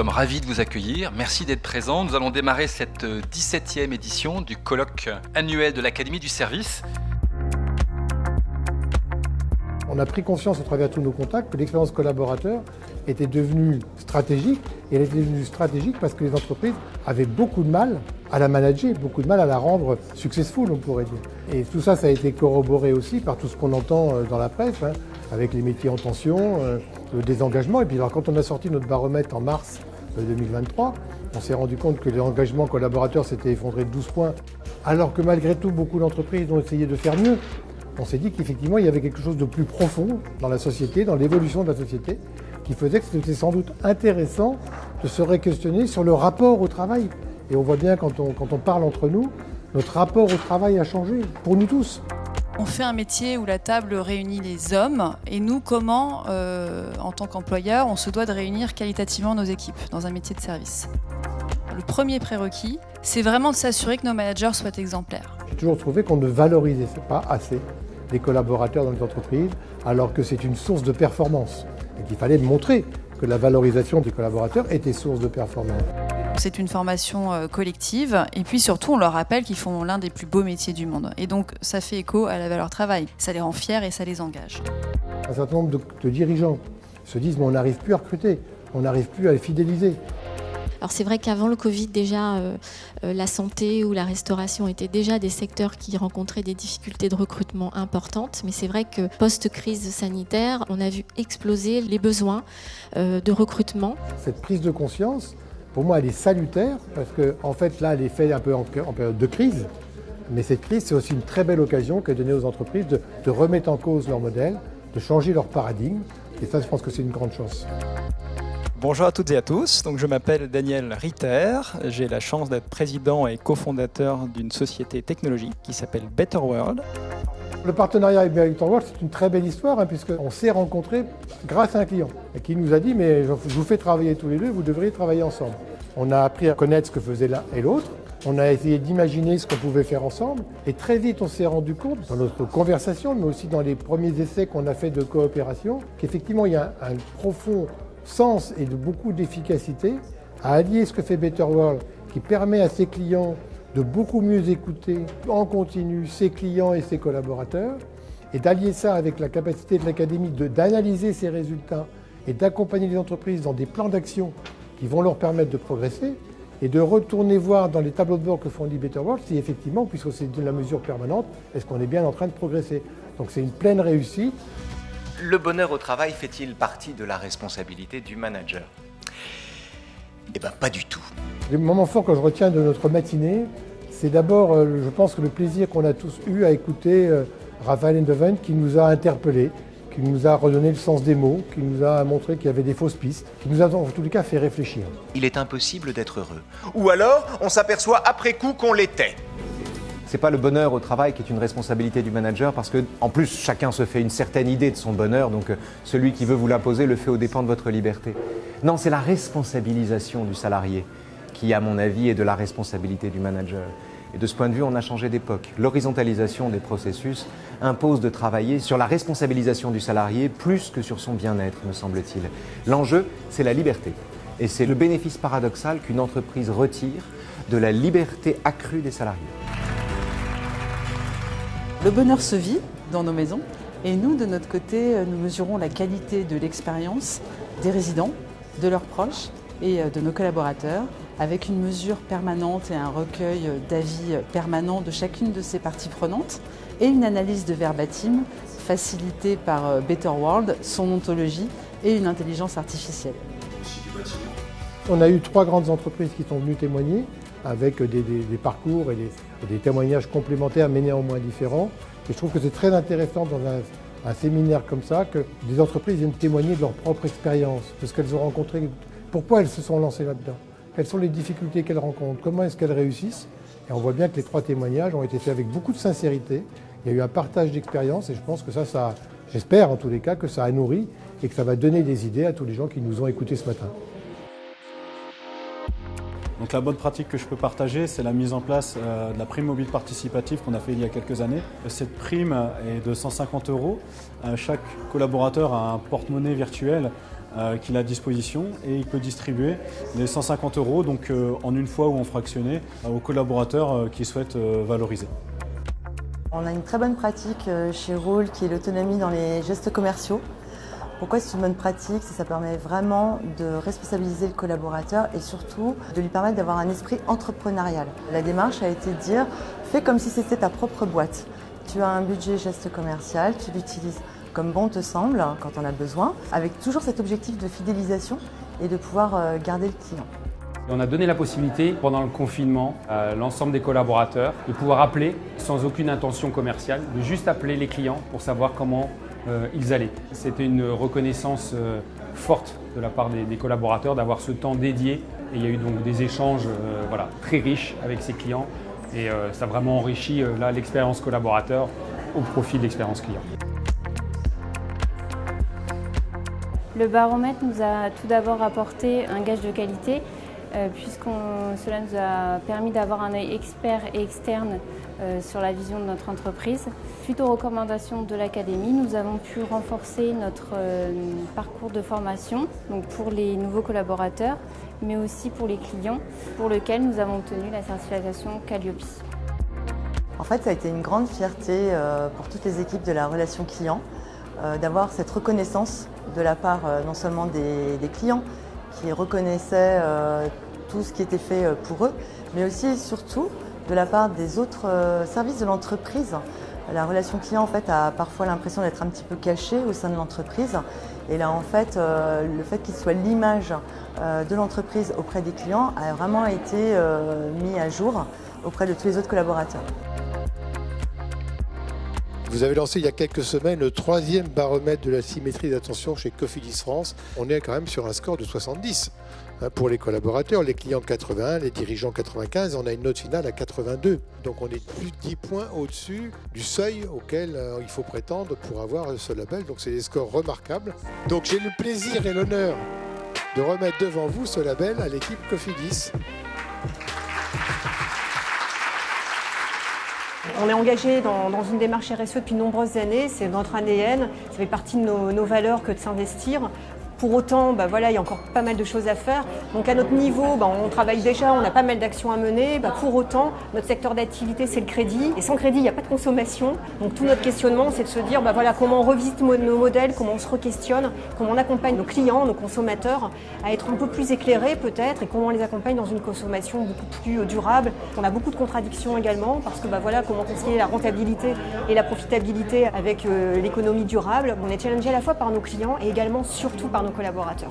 sommes ravis de vous accueillir. Merci d'être présents. Nous allons démarrer cette 17e édition du colloque annuel de l'Académie du service. On a pris conscience à travers tous nos contacts que l'expérience collaborateur était devenue stratégique. Et elle était devenue stratégique parce que les entreprises avaient beaucoup de mal à la manager, beaucoup de mal à la rendre successful, on pourrait dire. Et tout ça, ça a été corroboré aussi par tout ce qu'on entend dans la presse, avec les métiers en tension, le désengagement. Et puis alors, quand on a sorti notre baromètre en mars 2023, on s'est rendu compte que l'engagement collaborateur s'était effondré de 12 points, alors que malgré tout, beaucoup d'entreprises ont essayé de faire mieux. On s'est dit qu'effectivement, il y avait quelque chose de plus profond dans la société, dans l'évolution de la société, qui faisait que c'était sans doute intéressant de se re-questionner sur le rapport au travail. Et on voit bien quand on parle entre nous, notre rapport au travail a changé, pour nous tous. On fait un métier où la table réunit les hommes et nous, comment, en tant qu'employeur, on se doit de réunir qualitativement nos équipes dans un métier de service. Le premier prérequis, c'est vraiment de s'assurer que nos managers soient exemplaires. J'ai toujours trouvé qu'on ne valorisait pas assez les collaborateurs dans les entreprises, alors que c'est une source de performance. Et qu'il fallait montrer que la valorisation des collaborateurs était source de performance. C'est une formation collective et puis surtout on leur rappelle qu'ils font l'un des plus beaux métiers du monde. Et donc ça fait écho à la valeur travail, ça les rend fiers et ça les engage. Un certain nombre de dirigeants se disent mais on n'arrive plus à recruter, on n'arrive plus à les fidéliser. Alors c'est vrai qu'avant le Covid, déjà, la santé ou la restauration étaient déjà des secteurs qui rencontraient des difficultés de recrutement importantes. Mais c'est vrai que post-crise sanitaire, on a vu exploser les besoins de recrutement. Cette prise de conscience, pour moi, elle est salutaire parce qu'en fait, là, elle est faite un peu en période de crise. Mais cette crise, c'est aussi une très belle occasion qu'a donnée aux entreprises de remettre en cause leur modèle, de changer leur paradigme. Et ça, je pense que c'est une grande chance. Bonjour à toutes et à tous, donc je m'appelle Daniel Ritter, j'ai la chance d'être président et cofondateur d'une société technologique qui s'appelle Better World. Le partenariat avec Better World, c'est une très belle histoire puisqu'on s'est rencontrés grâce à un client qui nous a dit mais je vous fais travailler tous les deux, vous devriez travailler ensemble. On a appris à connaître ce que faisaient l'un et l'autre, on a essayé d'imaginer ce qu'on pouvait faire ensemble et très vite on s'est rendu compte dans notre conversation mais aussi dans les premiers essais qu'on a fait de coopération qu'effectivement il y a un profond sens et de beaucoup d'efficacité à allier ce que fait Better World qui permet à ses clients de beaucoup mieux écouter en continu ses clients et ses collaborateurs et d'allier ça avec la capacité de l'Académie d'analyser ses résultats et d'accompagner les entreprises dans des plans d'action qui vont leur permettre de progresser et de retourner voir dans les tableaux de bord que fournit Better World si effectivement, puisque c'est de la mesure permanente, est-ce qu'on est bien en train de progresser. Donc c'est une pleine réussite. Le bonheur au travail fait-il partie de la responsabilité du manager ? Eh bien, pas du tout. Le moment fort que je retiens de notre matinée, c'est d'abord, je pense que le plaisir qu'on a tous eu à écouter Raphaël Endeven qui nous a interpellés, qui nous a redonné le sens des mots, qui nous a montré qu'il y avait des fausses pistes, qui nous a en tous les cas fait réfléchir. Il est impossible d'être heureux. Ou alors, on s'aperçoit après coup qu'on l'était. C'est pas le bonheur au travail qui est une responsabilité du manager parce que, en plus, chacun se fait une certaine idée de son bonheur, donc celui qui veut vous l'imposer le fait aux dépens de votre liberté. Non, c'est la responsabilisation du salarié qui, à mon avis, est de la responsabilité du manager. Et de ce point de vue, on a changé d'époque. L'horizontalisation des processus impose de travailler sur la responsabilisation du salarié plus que sur son bien-être, me semble-t-il. L'enjeu, c'est la liberté. Et c'est le bénéfice paradoxal qu'une entreprise retire de la liberté accrue des salariés. Le bonheur se vit dans nos maisons et nous, de notre côté, nous mesurons la qualité de l'expérience des résidents, de leurs proches et de nos collaborateurs avec une mesure permanente et un recueil d'avis permanent de chacune de ces parties prenantes et une analyse de verbatim facilitée par Better World, son ontologie et une intelligence artificielle. On a eu 3 grandes entreprises qui sont venues témoigner avec des parcours et des témoignages complémentaires mais néanmoins différents. Et je trouve que c'est très intéressant dans un séminaire comme ça que des entreprises viennent témoigner de leur propre expérience, de ce qu'elles ont rencontré, pourquoi elles se sont lancées là-dedans, quelles sont les difficultés qu'elles rencontrent, comment est-ce qu'elles réussissent. Et on voit bien que les 3 témoignages ont été faits avec beaucoup de sincérité. Il y a eu un partage d'expérience et je pense que ça, j'espère en tous les cas que ça a nourri et que ça va donner des idées à tous les gens qui nous ont écoutés ce matin. Donc la bonne pratique que je peux partager, c'est la mise en place de la prime mobile participative qu'on a fait il y a quelques années. Cette prime est de 150 €. Chaque collaborateur a un porte-monnaie virtuel qu'il a à disposition et il peut distribuer les 150 € donc, en une fois ou en fractionné aux collaborateurs qui souhaitent valoriser. On a une très bonne pratique chez Rool qui est l'autonomie dans les gestes commerciaux. Pourquoi c'est une bonne pratique? Ça permet vraiment de responsabiliser le collaborateur et surtout de lui permettre d'avoir un esprit entrepreneurial. La démarche a été de dire fais comme si c'était ta propre boîte. Tu as un budget geste commercial, tu l'utilises comme bon te semble quand on a besoin, avec toujours cet objectif de fidélisation et de pouvoir garder le client. On a donné la possibilité pendant le confinement à l'ensemble des collaborateurs de pouvoir appeler sans aucune intention commerciale, de juste appeler les clients pour savoir comment ils allaient. C'était une reconnaissance forte de la part des collaborateurs d'avoir ce temps dédié et il y a eu donc des échanges très riches avec ces clients et ça a vraiment enrichi l'expérience collaborateur au profit de l'expérience client. Le baromètre nous a tout d'abord apporté un gage de qualité cela nous a permis d'avoir un œil expert et externe sur la vision de notre entreprise. Suite aux recommandations de l'Académie, nous avons pu renforcer notre parcours de formation donc pour les nouveaux collaborateurs, mais aussi pour les clients, pour lequel nous avons obtenu la certification Calliope. En fait, ça a été une grande fierté pour toutes les équipes de la relation client d'avoir cette reconnaissance de la part non seulement des clients qui reconnaissaient tout ce qui était fait pour eux, mais aussi et surtout de la part des autres services de l'entreprise. La relation client en fait, a parfois l'impression d'être un petit peu cachée au sein de l'entreprise. Et là, en fait, le fait qu'il soit l'image de l'entreprise auprès des clients a vraiment été mis à jour auprès de tous les autres collaborateurs. Vous avez lancé il y a quelques semaines le 3e baromètre de la symétrie d'attention chez Cofidis France. On est quand même sur un score de 70 pour les collaborateurs, les clients 81, les dirigeants 95, on a une note finale à 82. Donc on est plus de 10 points au-dessus du seuil auquel il faut prétendre pour avoir ce label. Donc c'est des scores remarquables. Donc j'ai le plaisir et l'honneur de remettre devant vous ce label à l'équipe Cofidis. On est engagé dans une démarche RSE depuis de nombreuses années, c'est notre ADN, ça fait partie de nos valeurs que de s'investir. Pour autant, il y a encore pas mal de choses à faire. Donc à notre niveau, on travaille déjà, on a pas mal d'actions à mener. Pour autant, notre secteur d'activité, c'est le crédit. Et sans crédit, il n'y a pas de consommation. Donc tout notre questionnement, c'est de se dire comment on revisite nos modèles, comment on se re-questionne, comment on accompagne nos clients, nos consommateurs à être un peu plus éclairés peut-être et comment on les accompagne dans une consommation beaucoup plus durable. On a beaucoup de contradictions également parce que comment concilier la rentabilité et la profitabilité avec l'économie durable. On est challengé à la fois par nos clients et également surtout par nos collaborateurs.